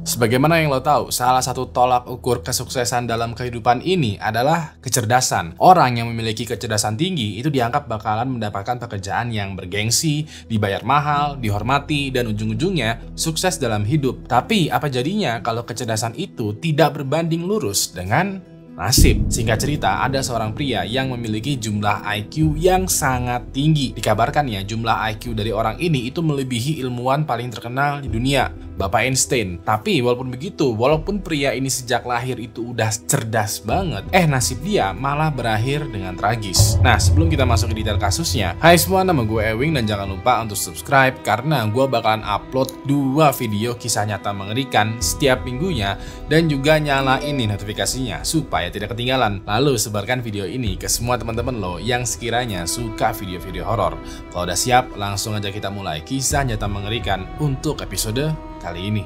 Sebagaimana yang lo tahu, salah satu tolak ukur kesuksesan dalam kehidupan ini adalah kecerdasan. Orang yang memiliki kecerdasan tinggi itu dianggap bakalan mendapatkan pekerjaan yang bergengsi, dibayar mahal, dihormati, dan ujung-ujungnya sukses dalam hidup. Tapi apa jadinya kalau kecerdasan itu tidak berbanding lurus dengan nasib? Singkat cerita, ada seorang pria yang memiliki jumlah IQ yang sangat tinggi. Dikabarkan ya, jumlah IQ dari orang ini itu melebihi ilmuwan paling terkenal di dunia, Bapak Einstein. Tapi walaupun begitu, walaupun pria ini sejak lahir itu udah cerdas banget, nasib dia malah berakhir dengan tragis. Nah, sebelum kita masuk ke detail kasusnya, hai semua, nama gue Ewing dan jangan lupa untuk subscribe karena gue bakalan upload 2 video kisah nyata mengerikan setiap minggunya dan juga nyalain notifikasinya supaya tidak ketinggalan. Lalu sebarkan video ini ke semua teman-teman lo yang sekiranya suka video-video horor. Kalau udah siap, langsung aja kita mulai kisah nyata mengerikan untuk episode kali ini.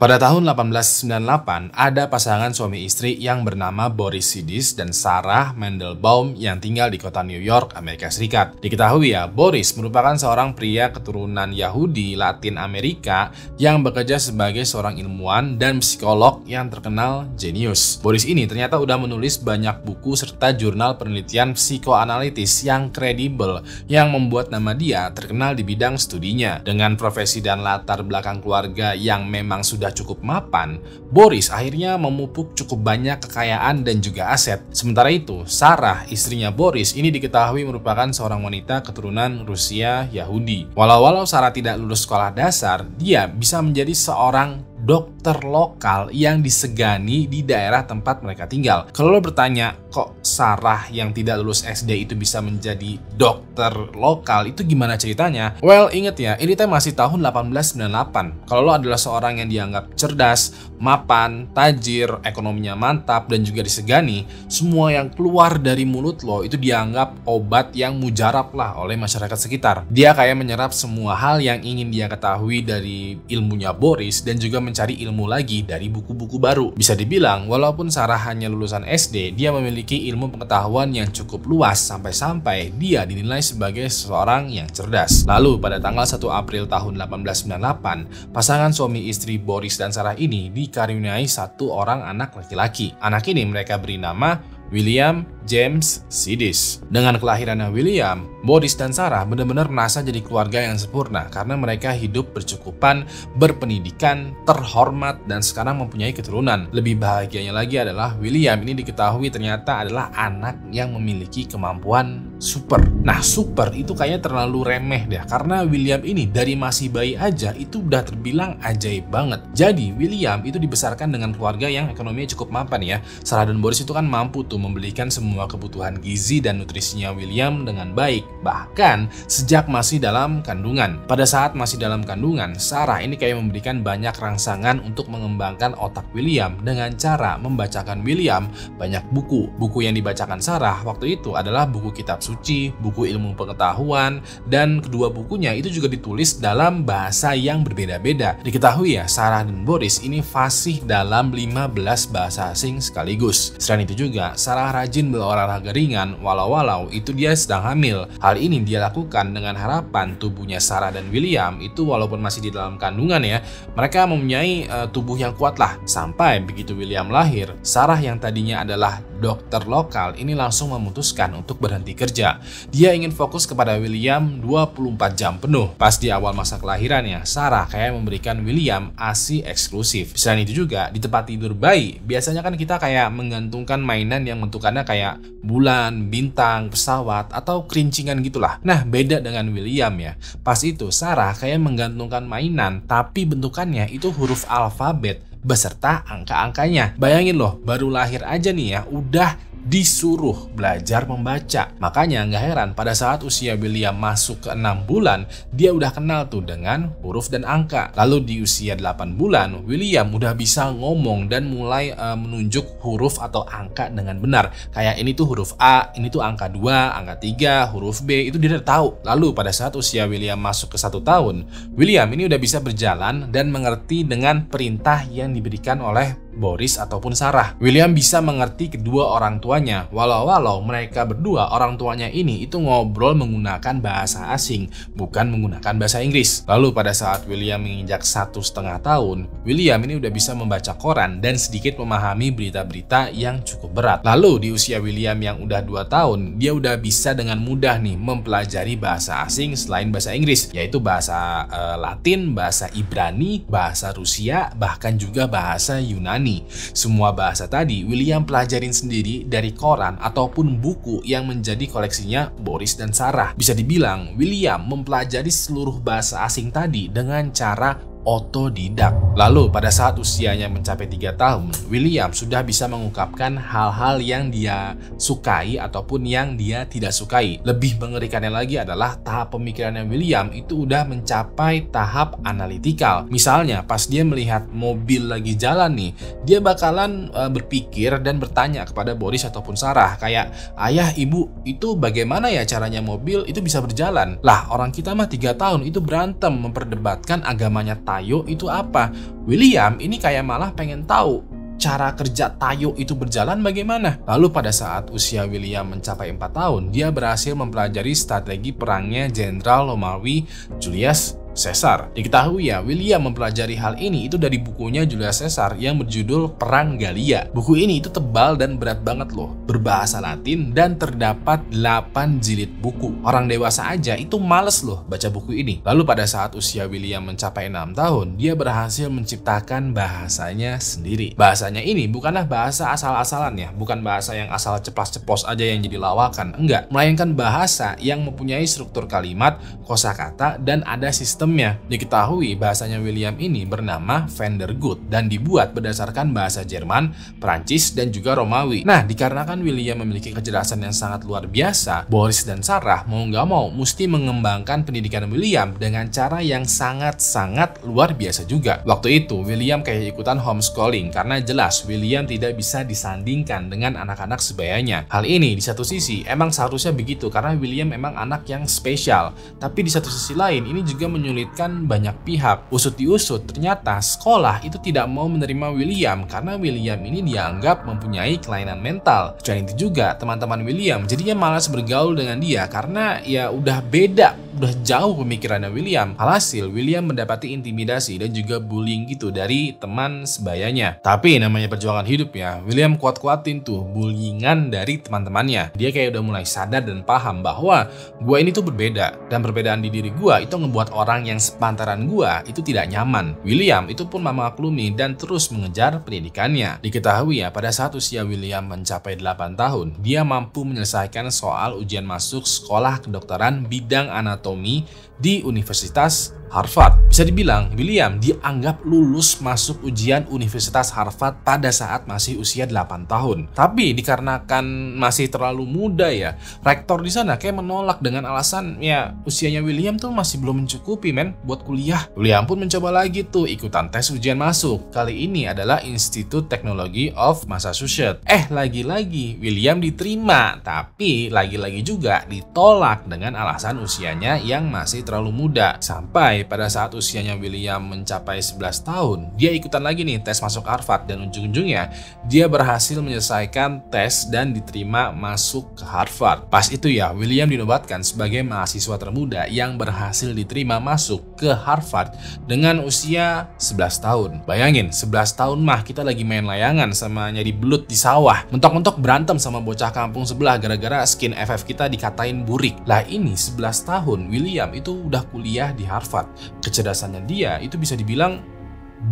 Pada tahun 1898, ada pasangan suami istri yang bernama Boris Sidis dan Sarah Mandelbaum yang tinggal di kota New York, Amerika Serikat. Diketahui ya, Boris merupakan seorang pria keturunan Yahudi Latin Amerika yang bekerja sebagai seorang ilmuwan dan psikolog yang terkenal jenius. Boris ini ternyata udah menulis banyak buku serta jurnal penelitian psikoanalitis yang kredibel yang membuat nama dia terkenal di bidang studinya. Dengan profesi dan latar belakang keluarga yang memang sudah cukup mapan, Boris akhirnya memupuk cukup banyak kekayaan dan juga aset. Sementara itu, Sarah, istrinya Boris, ini diketahui merupakan seorang wanita keturunan Rusia Yahudi. Walau Sarah tidak lulus sekolah dasar, dia bisa menjadi seorang dokter lokal yang disegani di daerah tempat mereka tinggal. Kalau lo bertanya, kok Sarah yang tidak lulus SD itu bisa menjadi dokter lokal, itu gimana ceritanya? Well, inget ya, ini masih tahun 1898. Kalau lo adalah seorang yang dianggap cerdas, mapan, tajir, ekonominya mantap, dan juga disegani, semua yang keluar dari mulut lo itu dianggap obat yang mujarab lah oleh masyarakat sekitar. Dia kayak menyerap semua hal yang ingin dia ketahui dari ilmunya Boris dan juga mencari ilmu lagi dari buku-buku baru. Bisa dibilang, walaupun Sarah hanya lulusan SD, dia memiliki ilmu pengetahuan yang cukup luas sampai-sampai dia dinilai sebagai seseorang yang cerdas. Lalu pada tanggal 1 April tahun 1898, pasangan suami istri Boris dan Sarah ini dikaruniai satu orang anak laki-laki. Anak ini mereka beri nama William James Sidis. Dengan kelahirannya William, Boris dan Sarah benar-benar merasa jadi keluarga yang sempurna karena mereka hidup bercukupan, berpendidikan, terhormat, dan sekarang mempunyai keturunan. Lebih bahagianya lagi adalah William ini diketahui ternyata adalah anak yang memiliki kemampuan super. Nah, super itu kayaknya terlalu remeh deh karena William ini dari masih bayi aja itu udah terbilang ajaib banget. Jadi William itu dibesarkan dengan keluarga yang ekonominya cukup mapan ya. Sarah dan Boris itu kan mampu tuh membelikan semua kebutuhan gizi dan nutrisinya William dengan baik, bahkan sejak masih dalam kandungan. Pada saat masih dalam kandungan, Sarah ini kayak memberikan banyak rangsangan untuk mengembangkan otak William dengan cara membacakan William banyak buku. Buku yang dibacakan Sarah waktu itu adalah buku kitab suci, buku ilmu pengetahuan, dan kedua bukunya itu juga ditulis dalam bahasa yang berbeda-beda. Diketahui ya, Sarah dan Boris ini fasih dalam 15 bahasa asing sekaligus. Selain itu juga, Sarah rajin berolahraga ringan walau itu dia sedang hamil. Hal ini dia lakukan dengan harapan tubuhnya Sarah dan William itu walaupun masih di dalam kandungan ya, mereka mempunyai tubuh yang kuat lah. Sampai begitu William lahir, Sarah yang tadinya adalah dokter lokal ini langsung memutuskan untuk berhenti kerja. Dia ingin fokus kepada William 24 jam penuh. Pas di awal masa kelahirannya, Sarah kayak memberikan William ASI eksklusif. Selain itu juga, di tempat tidur bayi, biasanya kan kita kayak menggantungkan mainan yang bentukannya kayak bulan, bintang, pesawat, atau kerincingan gitulah. Nah, beda dengan William ya. Pas itu Sarah kayak menggantungkan mainan, tapi bentukannya itu huruf alfabet beserta angka-angkanya. Bayangin loh, baru lahir aja nih ya, udah disuruh belajar membaca. Makanya nggak heran pada saat usia William masuk ke 6 bulan, dia udah kenal tuh dengan huruf dan angka. Lalu di usia 8 bulan, William udah bisa ngomong dan mulai menunjuk huruf atau angka dengan benar. Kayak ini tuh huruf A, ini tuh angka 2, angka 3, huruf B, itu dia udah tahu. Lalu pada saat usia William masuk ke 1 tahun, William ini udah bisa berjalan dan mengerti dengan perintah yang diberikan oleh Boris ataupun Sarah. William bisa mengerti kedua orang tuanya, walau mereka berdua orang tuanya ini itu ngobrol menggunakan bahasa asing, bukan menggunakan bahasa Inggris. Lalu pada saat William menginjak 1,5 tahun, William ini udah bisa membaca koran dan sedikit memahami berita-berita yang cukup berat. Lalu di usia William yang udah 2 tahun, dia udah bisa dengan mudah nih mempelajari bahasa asing selain bahasa Inggris, yaitu bahasa Latin, bahasa Ibrani, bahasa Rusia, bahkan juga bahasa Yunani. Semua bahasa tadi William pelajarin sendiri dari koran ataupun buku yang menjadi koleksinya Boris dan Sarah. Bisa dibilang William mempelajari seluruh bahasa asing tadi dengan cara otodidak. Lalu pada saat usianya mencapai 3 tahun, William sudah bisa mengungkapkan hal-hal yang dia sukai ataupun yang dia tidak sukai. Lebih mengerikannya lagi adalah tahap pemikirannya William itu udah mencapai tahap analitikal. Misalnya pas dia melihat mobil lagi jalan nih, dia bakalan berpikir dan bertanya kepada Boris ataupun Sarah kayak, "Ayah, ibu, itu bagaimana ya caranya mobil itu bisa berjalan?" Lah, orang kita mah 3 tahun itu berantem memperdebatkan agamanya Tayo itu apa. William ini kayak malah pengen tahu cara kerja Tayo itu berjalan bagaimana. Lalu pada saat usia William mencapai 4 tahun, dia berhasil mempelajari strategi perangnya Jenderal Romawi Julius Caesar. Diketahui ya, William mempelajari hal ini itu dari bukunya Julius Caesar yang berjudul Perang Gallia. Buku ini itu tebal dan berat banget loh, berbahasa Latin dan terdapat 8 jilid buku. Orang dewasa aja itu males loh baca buku ini. Lalu pada saat usia William mencapai 6 tahun, dia berhasil menciptakan bahasanya sendiri. Bahasanya ini bukanlah bahasa asal-asalan ya, bukan bahasa yang asal ceplas-ceplos aja yang jadi lawakan, enggak. Melainkan bahasa yang mempunyai struktur kalimat, kosakata, dan ada sistemnya. Diketahui bahasanya William ini bernama Van der Gut dan dibuat berdasarkan bahasa Jerman, Prancis, dan juga Romawi. Nah, dikarenakan William memiliki kecerdasan yang sangat luar biasa, Boris dan Sarah mau nggak mau mesti mengembangkan pendidikan William dengan cara yang sangat-sangat luar biasa juga. Waktu itu William kayak ikutan homeschooling karena jelas William tidak bisa disandingkan dengan anak-anak sebayanya. Hal ini di satu sisi emang seharusnya begitu karena William memang anak yang spesial, tapi di satu sisi lain ini juga menyulitkan banyak pihak. Usut diusut, ternyata sekolah itu tidak mau menerima William karena William ini dianggap mempunyai kelainan mental. Selain itu juga, teman-teman William jadinya malas bergaul dengan dia karena ya udah beda, udah jauh pemikirannya William. Alhasil, William mendapati intimidasi dan juga bullying gitu dari teman sebayanya. Tapi namanya perjuangan hidup ya, William kuat-kuatin tuh bullyingan dari teman-temannya. Dia kayak udah mulai sadar dan paham bahwa gua ini tuh berbeda, dan perbedaan di diri gua itu ngebuat orang yang sepantaran gua itu tidak nyaman. William itu pun memaklumi dan terus mengejar pendidikannya. Diketahui ya, pada saat usia William mencapai 8 tahun, dia mampu menyelesaikan soal ujian masuk sekolah kedokteran bidang anatomi di Universitas Harvard. Bisa dibilang, William dianggap lulus masuk ujian Universitas Harvard pada saat masih usia 8 tahun. Tapi dikarenakan masih terlalu muda ya, rektor di sana kayak menolak dengan alasan ya usianya William tuh masih belum mencukupi men buat kuliah. William pun mencoba lagi tuh ikutan tes ujian masuk. Kali ini adalah Institute Technology of Massachusetts. Lagi-lagi William diterima, tapi lagi-lagi juga ditolak dengan alasan usianya yang masih terlalu muda. Sampai pada saat usianya William mencapai 11 tahun, dia ikutan lagi nih tes masuk Harvard dan ujung-ujungnya dia berhasil menyelesaikan tes dan diterima masuk ke Harvard. Pas itu ya, William dinobatkan sebagai mahasiswa termuda yang berhasil diterima masuk ke Harvard dengan usia 11 tahun. Bayangin, 11 tahun mah kita lagi main layangan sama nyari belut di sawah. Mentok-mentok berantem sama bocah kampung sebelah gara-gara skin FF kita dikatain burik. Lah ini 11 tahun William itu udah kuliah di Harvard. Kecerdasannya dia itu bisa dibilang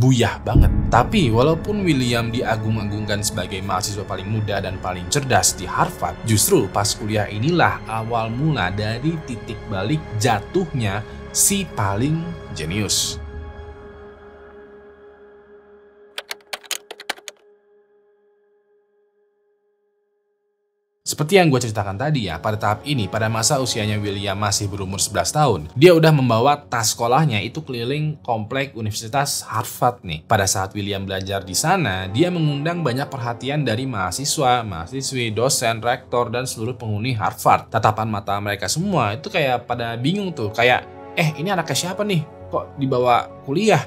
buyah banget. Tapi walaupun William diagung-agungkan sebagai mahasiswa paling muda dan paling cerdas di Harvard, justru pas kuliah inilah awal mula dari titik balik jatuhnya si paling jenius. Seperti yang gue ceritakan tadi ya, pada tahap ini, pada masa usianya William masih berumur 11 tahun, dia udah membawa tas sekolahnya itu keliling komplek Universitas Harvard nih. Pada saat William belajar di sana, dia mengundang banyak perhatian dari mahasiswa, mahasiswi, dosen, rektor, dan seluruh penghuni Harvard. Tatapan mata mereka semua itu kayak pada bingung tuh, kayak, ini anaknya siapa nih? Kok dibawa kuliah?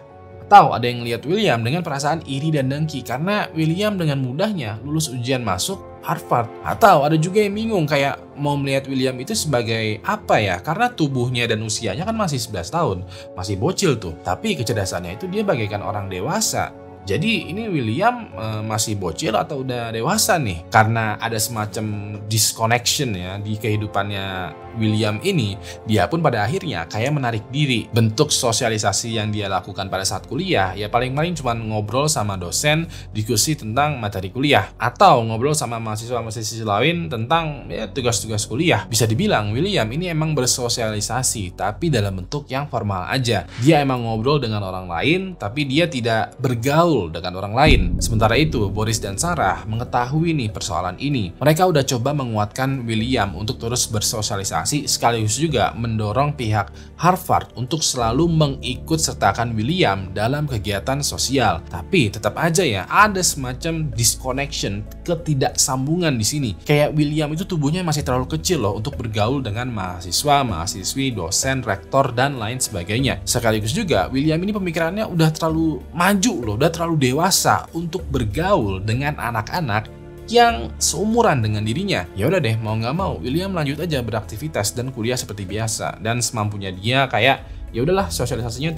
Atau ada yang lihat William dengan perasaan iri dan dengki karena William dengan mudahnya lulus ujian masuk Harvard. Atau ada juga yang bingung kayak mau melihat William itu sebagai apa ya, karena tubuhnya dan usianya kan masih 11 tahun, masih bocil tuh. Tapi kecerdasannya itu dia bagaikan orang dewasa. Jadi ini William masih bocil atau udah dewasa nih? Karena ada semacam disconnection ya di kehidupannya William ini, dia pun pada akhirnya kayak menarik diri. Bentuk sosialisasi yang dia lakukan pada saat kuliah ya paling-paling cuma ngobrol sama dosen, diskusi tentang materi kuliah, atau ngobrol sama mahasiswa-mahasiswa lain tentang ya tugas-tugas kuliah. Bisa dibilang William ini emang bersosialisasi tapi dalam bentuk yang formal aja. Dia emang ngobrol dengan orang lain tapi dia tidak bergaul dengan orang lain. Sementara itu, Boris dan Sarah mengetahui nih persoalan ini. Mereka udah coba menguatkan William untuk terus bersosialisasi, sekaligus juga mendorong pihak Harvard untuk selalu mengikut sertakan William dalam kegiatan sosial. Tapi tetap aja ya, ada semacam disconnection, ketidaksambungan di sini. Kayak William itu tubuhnya masih terlalu kecil loh untuk bergaul dengan mahasiswa, mahasiswi, dosen, rektor, dan lain sebagainya. Sekaligus juga, William ini pemikirannya udah terlalu maju loh, udah terlalu dewasa untuk bergaul dengan anak-anak yang seumuran dengan dirinya. Ya udah deh, mau nggak mau William lanjut aja beraktivitas dan kuliah seperti biasa, dan semampunya dia kayak ya udahlah sosialisasinya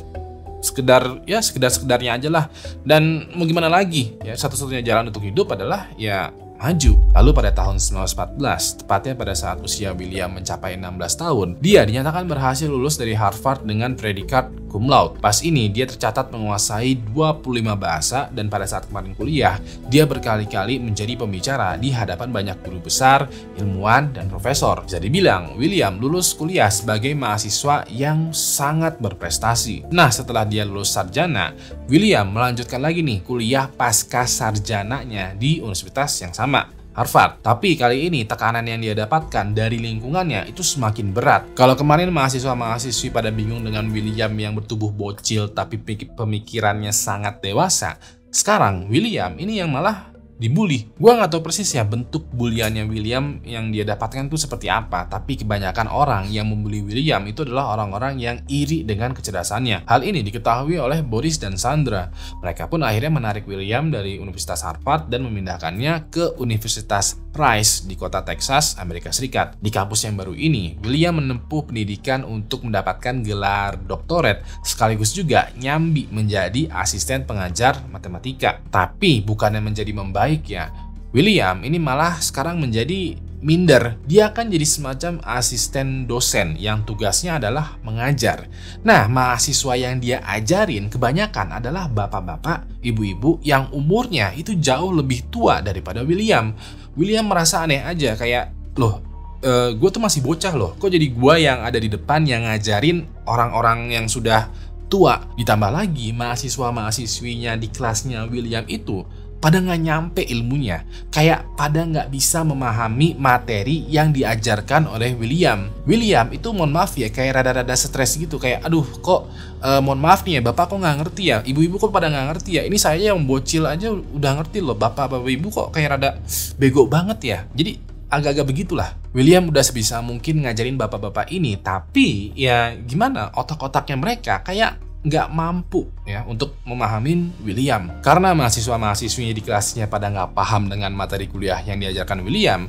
sekedarnya aja lah. Dan mau gimana lagi ya, satu-satunya jalan untuk hidup adalah ya maju. Lalu pada tahun 1914, tepatnya pada saat usia William mencapai 16 tahun, dia dinyatakan berhasil lulus dari Harvard dengan predikat cum laude. Pas ini dia tercatat menguasai 25 bahasa, dan pada saat kemarin kuliah, dia berkali-kali menjadi pembicara di hadapan banyak guru besar, ilmuwan, dan profesor. Bisa dibilang, William lulus kuliah sebagai mahasiswa yang sangat berprestasi. Nah, setelah dia lulus sarjana, William melanjutkan lagi nih kuliah pasca sarjananya di universitas yang sama, Harvard. Tapi kali ini tekanan yang dia dapatkan dari lingkungannya itu semakin berat. Kalau kemarin mahasiswa-mahasiswi pada bingung dengan William yang bertubuh bocil tapi pemikirannya sangat dewasa, sekarang William ini yang malah dibully. Gua nggak tahu persis ya bentuk buliannya William yang dia dapatkan itu seperti apa, tapi kebanyakan orang yang membuli William itu adalah orang-orang yang iri dengan kecerdasannya. Hal ini diketahui oleh Boris dan Sandra. Mereka pun akhirnya menarik William dari Universitas Harvard dan memindahkannya ke Universitas Rice di kota Texas, Amerika Serikat. Di kampus yang baru ini, William menempuh pendidikan untuk mendapatkan gelar doktorat, sekaligus juga nyambi menjadi asisten pengajar matematika. Tapi bukannya menjadi membaik ya, William ini malah sekarang menjadi minder. Dia akan jadi semacam asisten dosen yang tugasnya adalah mengajar. Nah, mahasiswa yang dia ajarin kebanyakan adalah bapak-bapak, ibu-ibu yang umurnya itu jauh lebih tua daripada William. William merasa aneh aja, kayak loh, gue tuh masih bocah loh, kok jadi gue yang ada di depan yang ngajarin orang-orang yang sudah tua. Ditambah lagi mahasiswa-mahasiswinya di kelasnya William itu pada nggak nyampe ilmunya, kayak pada nggak bisa memahami materi yang diajarkan oleh William. William itu mohon maaf ya, kayak rada-rada stres gitu, kayak aduh kok mohon maaf nih ya bapak, kok nggak ngerti ya, ibu-ibu kok pada nggak ngerti ya, ini saya yang bocil aja udah ngerti loh, bapak-bapak ibu kok kayak rada bego banget ya. Jadi agak-agak begitulah. William udah sebisa mungkin ngajarin bapak-bapak ini, tapi ya gimana, otak-otaknya mereka kayak nggak mampu ya untuk memahamin William. Karena mahasiswa-mahasiswinya di kelasnya pada nggak paham dengan materi kuliah yang diajarkan William,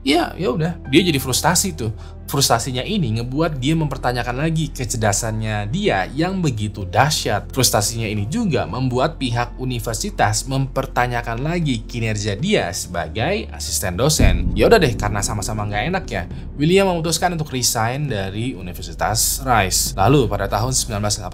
ya udah, dia jadi frustasi tuh. Frustasinya ini ngebuat dia mempertanyakan lagi kecerdasannya dia yang begitu dahsyat. Frustasinya ini juga membuat pihak universitas mempertanyakan lagi kinerja dia sebagai asisten dosen. Ya udah deh, karena sama-sama nggak enak ya, William memutuskan untuk resign dari Universitas Rice. Lalu pada tahun 1918,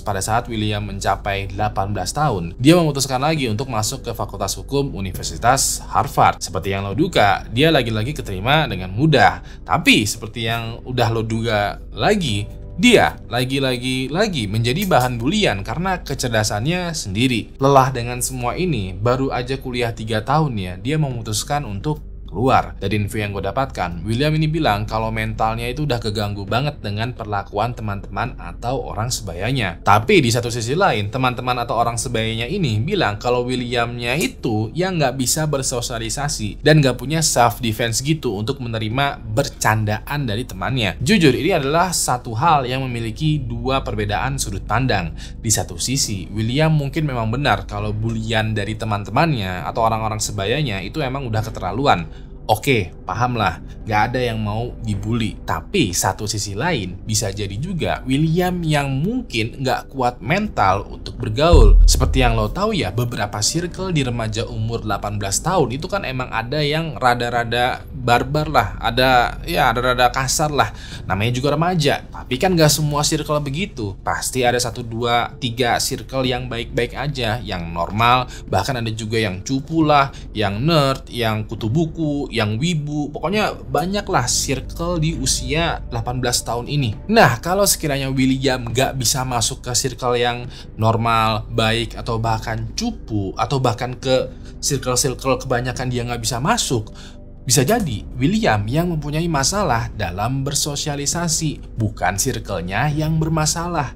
pada saat William mencapai 18 tahun, dia memutuskan lagi untuk masuk ke Fakultas Hukum Universitas Harvard. Seperti yang lo duga, dia lagi-lagi keterima dengan mudah. Tapi seperti yang udah lo duga lagi, dia lagi menjadi bahan bulian karena kecerdasannya sendiri. Lelah dengan semua ini, baru aja kuliah 3 tahun ya, dia memutuskan untuk keluar. Dari info yang gue dapatkan, William ini bilang kalau mentalnya itu udah keganggu banget dengan perlakuan teman-teman atau orang sebayanya. Tapi di satu sisi lain, teman-teman atau orang sebayanya ini bilang kalau Williamnya itu yang nggak bisa bersosialisasi dan nggak punya self defense gitu untuk menerima bercandaan dari temannya. Jujur, ini adalah satu hal yang memiliki dua perbedaan sudut pandang. Di satu sisi, William mungkin memang benar kalau bulian dari teman-temannya atau orang-orang sebayanya itu emang udah keterlaluan. Oke, paham lah, gak ada yang mau dibully. Tapi satu sisi lain, bisa jadi juga William yang mungkin gak kuat mental untuk bergaul. Seperti yang lo tahu ya, beberapa circle di remaja umur 18 tahun itu kan emang ada yang rada-rada barbar lah, ada rada kasar lah. Namanya juga remaja, tapi kan gak semua circle begitu. Pasti ada 1, 2, 3 circle yang baik-baik aja, yang normal. Bahkan ada juga yang cupu lah, yang nerd, yang kutu buku, yang wibu, pokoknya banyaklah circle di usia 18 tahun ini. Nah, kalau sekiranya William gak bisa masuk ke circle yang normal, baik, atau bahkan cupu, atau bahkan ke circle-circle kebanyakan dia gak bisa masuk, bisa jadi William yang mempunyai masalah dalam bersosialisasi, bukan circle-nya yang bermasalah.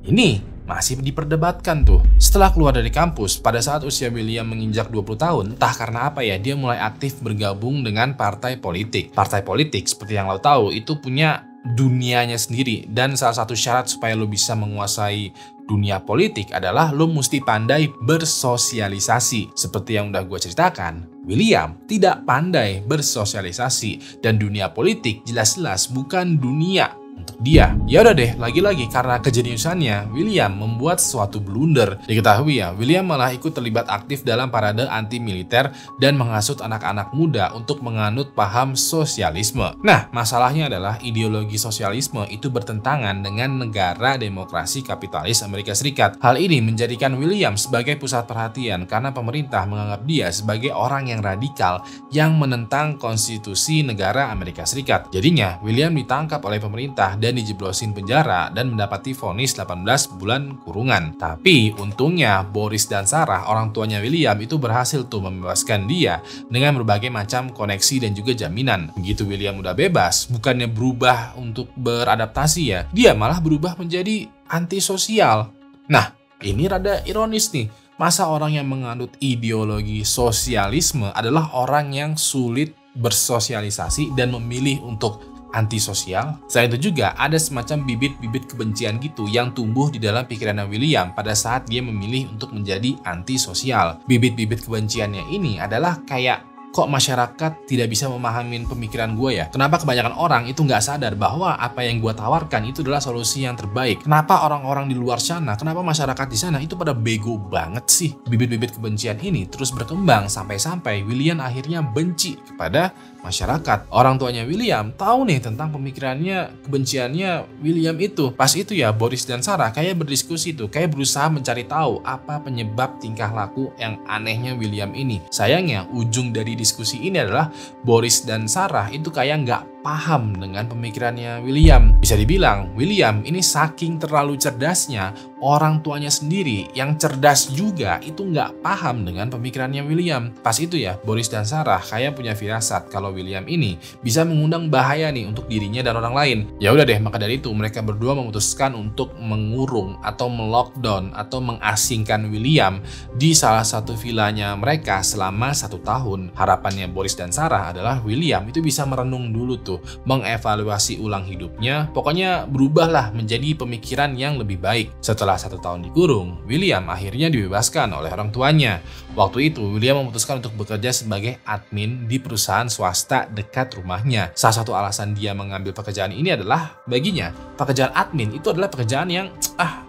Ini masih diperdebatkan tuh. Setelah keluar dari kampus, pada saat usia William menginjak 20 tahun, entah karena apa ya, dia mulai aktif bergabung dengan partai politik. Partai politik, seperti yang lo tahu, itu punya dunianya sendiri. Dan salah satu syarat supaya lo bisa menguasai dunia politik adalah lo mesti pandai bersosialisasi. Seperti yang udah gue ceritakan, William tidak pandai bersosialisasi. Dan dunia politik jelas-jelas bukan dunia untuk dia. Ya udah deh, lagi-lagi karena kejeniusannya, William membuat suatu blunder. Diketahui ya, William malah ikut terlibat aktif dalam parade anti-militer dan menghasut anak-anak muda untuk menganut paham sosialisme. Nah, masalahnya adalah ideologi sosialisme itu bertentangan dengan negara demokrasi kapitalis Amerika Serikat. Hal ini menjadikan William sebagai pusat perhatian karena pemerintah menganggap dia sebagai orang yang radikal yang menentang konstitusi negara Amerika Serikat. Jadinya, William ditangkap oleh pemerintah dan dijeblosin penjara dan mendapati vonis 18 bulan kurungan. Tapi untungnya Boris dan Sarah, orang tuanya William, itu berhasil tuh membebaskan dia dengan berbagai macam koneksi dan juga jaminan. Begitu William udah bebas, bukannya berubah untuk beradaptasi ya, dia malah berubah menjadi antisosial. Nah, ini rada ironis nih. Masa orang yang menganut ideologi sosialisme adalah orang yang sulit bersosialisasi dan memilih untuk antisosial? Selain itu juga ada semacam bibit-bibit kebencian gitu yang tumbuh di dalam pikirannya William pada saat dia memilih untuk menjadi antisosial. Bibit-bibit kebenciannya ini adalah kayak, kok masyarakat tidak bisa memahami pemikiran gue ya? Kenapa kebanyakan orang itu nggak sadar bahwa apa yang gue tawarkan itu adalah solusi yang terbaik? Kenapa orang-orang di luar sana, kenapa masyarakat di sana itu pada bego banget sih? Bibit-bibit kebencian ini terus berkembang sampai-sampai William akhirnya benci kepada masyarakat. Orang tuanya William tahu nih tentang pemikirannya, kebenciannya William itu. Pas itu ya, Boris dan Sarah kayak berdiskusi tuh, kayak berusaha mencari tahu apa penyebab tingkah laku yang anehnya William ini. Sayangnya, ujung dari diskusi ini adalah Boris dan Sarah itu kayak nggak paham dengan pemikirannya William. Bisa dibilang, William ini saking terlalu cerdasnya, orang tuanya sendiri yang cerdas juga itu nggak paham dengan pemikirannya William. Pas itu ya, Boris dan Sarah kayak punya firasat kalau William ini bisa mengundang bahaya nih untuk dirinya dan orang lain. Ya udah deh, maka dari itu mereka berdua memutuskan untuk mengurung atau melockdown atau mengasingkan William di salah satu vilanya mereka selama 1 tahun. Harapannya Boris dan Sarah adalah William itu bisa merenung dulu tuh, mengevaluasi ulang hidupnya, pokoknya berubahlah menjadi pemikiran yang lebih baik. Setelah 1 tahun dikurung, William akhirnya dibebaskan oleh orang tuanya. Waktu itu, William memutuskan untuk bekerja sebagai admin di perusahaan swasta dekat rumahnya. Salah satu alasan dia mengambil pekerjaan ini adalah baginya, pekerjaan admin itu adalah pekerjaan yang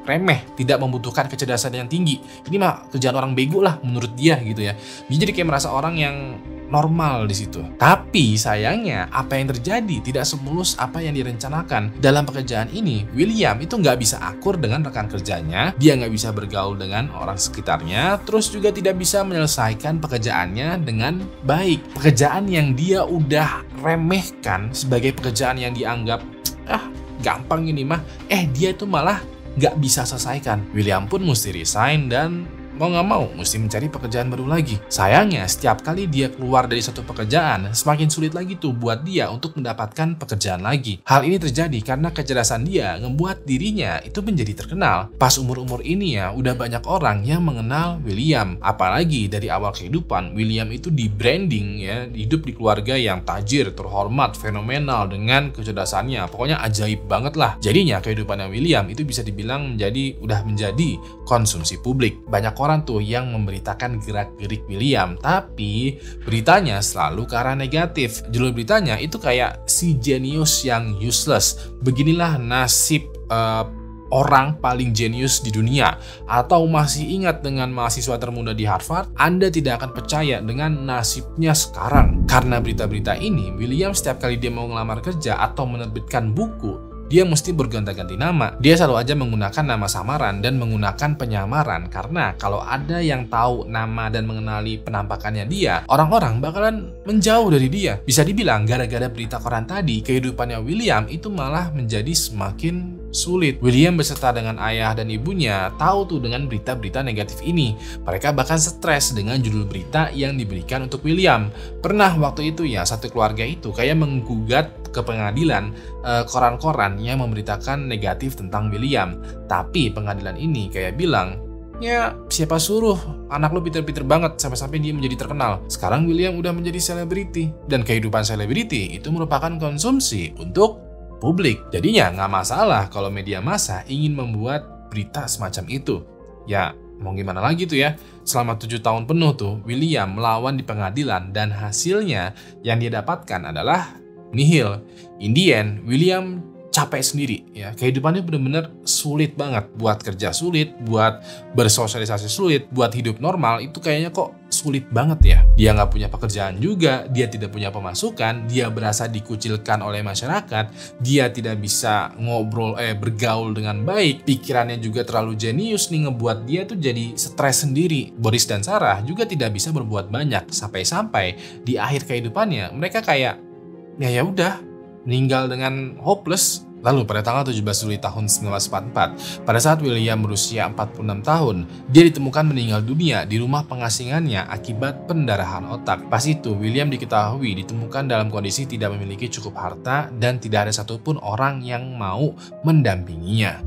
remeh, tidak membutuhkan kecerdasan yang tinggi. Ini mah kerjaan orang bego lah menurut dia gitu ya. Dia jadi kayak merasa orang yang normal di situ. Tapi sayangnya apa yang terjadi tidak semulus apa yang direncanakan. Dalam pekerjaan ini, William itu nggak bisa akur dengan rekan kerjanya, dia nggak bisa bergaul dengan orang sekitarnya, terus juga tidak bisa menyelesaikan pekerjaannya dengan baik. Pekerjaan yang dia udah remehkan sebagai pekerjaan yang dianggap gampang ini mah, dia itu malah nggak bisa selesaikan. William pun mesti resign dan mau nggak mau mesti mencari pekerjaan baru lagi. Sayangnya, setiap kali dia keluar dari satu pekerjaan, semakin sulit lagi tuh buat dia untuk mendapatkan pekerjaan lagi. Hal ini terjadi karena kecerdasan dia ngebuat dirinya itu menjadi terkenal. Pas umur-umur ini ya, udah banyak orang yang mengenal William. Apalagi dari awal kehidupan, William itu di branding ya, hidup di keluarga yang tajir, terhormat, fenomenal dengan kecerdasannya. Pokoknya ajaib banget lah. Jadinya kehidupannya William itu bisa dibilang udah menjadi konsumsi publik. Banyak orang tuh yang memberitakan gerak-gerik William, tapi beritanya selalu ke arah negatif. Judul beritanya itu kayak si jenius yang useless. Beginilah nasib orang paling jenius di dunia. Atau masih ingat dengan mahasiswa termuda di Harvard? Anda tidak akan percaya dengan nasibnya sekarang. Karena berita-berita ini, William setiap kali dia mau ngelamar kerja atau menerbitkan buku, dia mesti bergonta-ganti nama. Dia selalu aja menggunakan nama samaran dan menggunakan penyamaran. Karena kalau ada yang tahu nama dan mengenali penampakannya dia, orang-orang bakalan menjauh dari dia. Bisa dibilang gara-gara berita koran tadi, kehidupannya William itu malah menjadi semakin sulit. William beserta dengan ayah dan ibunya tahu tuh dengan berita-berita negatif ini. Mereka bahkan stres dengan judul berita yang diberikan untuk William. Pernah waktu itu ya, satu keluarga itu kayak menggugat ke pengadilan koran-koran yang memberitakan negatif tentang William. Tapi pengadilan ini kayak bilang, ya siapa suruh anak lu pinter-pinter banget sampai-sampai dia menjadi terkenal. Sekarang William udah menjadi selebriti. Dan kehidupan selebriti itu merupakan konsumsi untuk publik. Jadinya nggak masalah kalau media massa ingin membuat berita semacam itu. Ya mau gimana lagi tuh ya. Selama 7 tahun penuh tuh William melawan di pengadilan dan hasilnya yang dia dapatkan adalah nihil. In the end, William capek sendiri ya. Kehidupannya benar-benar sulit banget. Buat kerja sulit, buat bersosialisasi sulit, buat hidup normal itu kayaknya kok sulit banget ya. Dia nggak punya pekerjaan juga, dia tidak punya pemasukan, dia berasa dikucilkan oleh masyarakat, dia tidak bisa bergaul dengan baik, pikirannya juga terlalu jenius nih, ngebuat dia tuh jadi stres sendiri. Boris dan Sarah juga tidak bisa berbuat banyak, sampai-sampai di akhir kehidupannya mereka kayak ya udah meninggal dengan hopeless. Lalu pada tanggal 17 Juli tahun 1944, pada saat William berusia 46 tahun, dia ditemukan meninggal dunia di rumah pengasingannya akibat pendarahan otak. Pas itu, William diketahui ditemukan dalam kondisi tidak memiliki cukup harta dan tidak ada satupun orang yang mau mendampinginya.